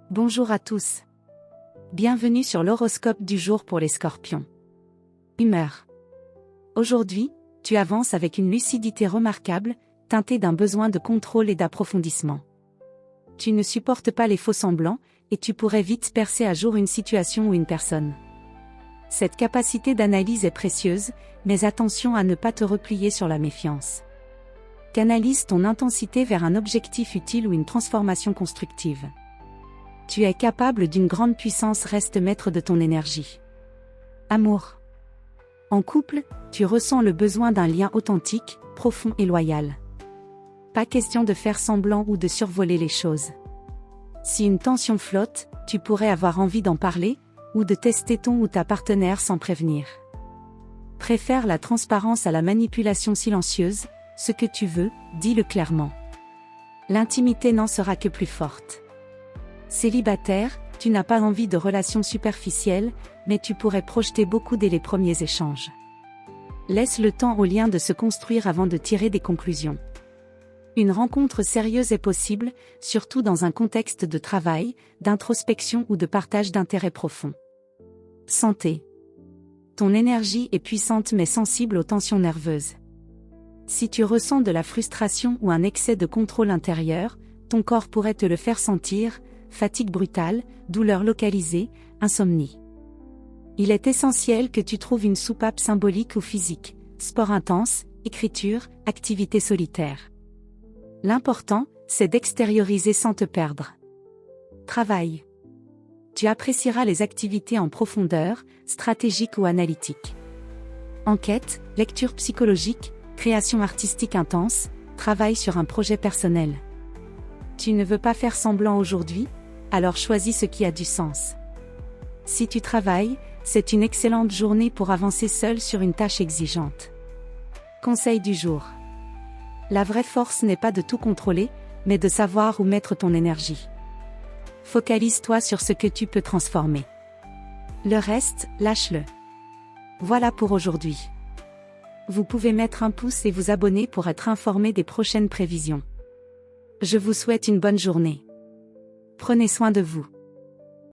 Bonjour à tous. Bienvenue sur l'horoscope du jour pour les Scorpions. Humeur. Aujourd'hui, tu avances avec une lucidité remarquable, teintée d'un besoin de contrôle et d'approfondissement. Tu ne supportes pas les faux-semblants, et tu pourrais vite percer à jour une situation ou une personne. Cette capacité d'analyse est précieuse, mais attention à ne pas te replier sur la méfiance. Canalise ton intensité vers un objectif utile ou une transformation constructive. Tu es capable d'une grande puissance, reste maître de ton énergie. Amour. En couple, tu ressens le besoin d'un lien authentique, profond et loyal. Pas question de faire semblant ou de survoler les choses. Si une tension flotte, tu pourrais avoir envie d'en parler, ou de tester ton ou ta partenaire sans prévenir. Préfère la transparence à la manipulation silencieuse, ce que tu veux, dis-le clairement. L'intimité n'en sera que plus forte. Célibataire, tu n'as pas envie de relations superficielles, mais tu pourrais projeter beaucoup dès les premiers échanges. Laisse le temps aux liens de se construire avant de tirer des conclusions. Une rencontre sérieuse est possible, surtout dans un contexte de travail, d'introspection ou de partage d'intérêts profonds. Santé. Ton énergie est puissante mais sensible aux tensions nerveuses. Si tu ressens de la frustration ou un excès de contrôle intérieur, ton corps pourrait te le faire sentir, fatigue brutale, douleur localisée, insomnie. Il est essentiel que tu trouves une soupape symbolique ou physique, sport intense, écriture, activité solitaire. L'important, c'est d'extérioriser sans te perdre. Travail. Tu apprécieras les activités en profondeur, stratégiques ou analytiques. Enquête, lecture psychologique, création artistique intense, travail sur un projet personnel. Tu ne veux pas faire semblant aujourd'hui? Alors choisis ce qui a du sens. Si tu travailles, c'est une excellente journée pour avancer seul sur une tâche exigeante. Conseil du jour. La vraie force n'est pas de tout contrôler, mais de savoir où mettre ton énergie. Focalise-toi sur ce que tu peux transformer. Le reste, lâche-le. Voilà pour aujourd'hui. Vous pouvez mettre un pouce et vous abonner pour être informé des prochaines prévisions. Je vous souhaite une bonne journée. Prenez soin de vous.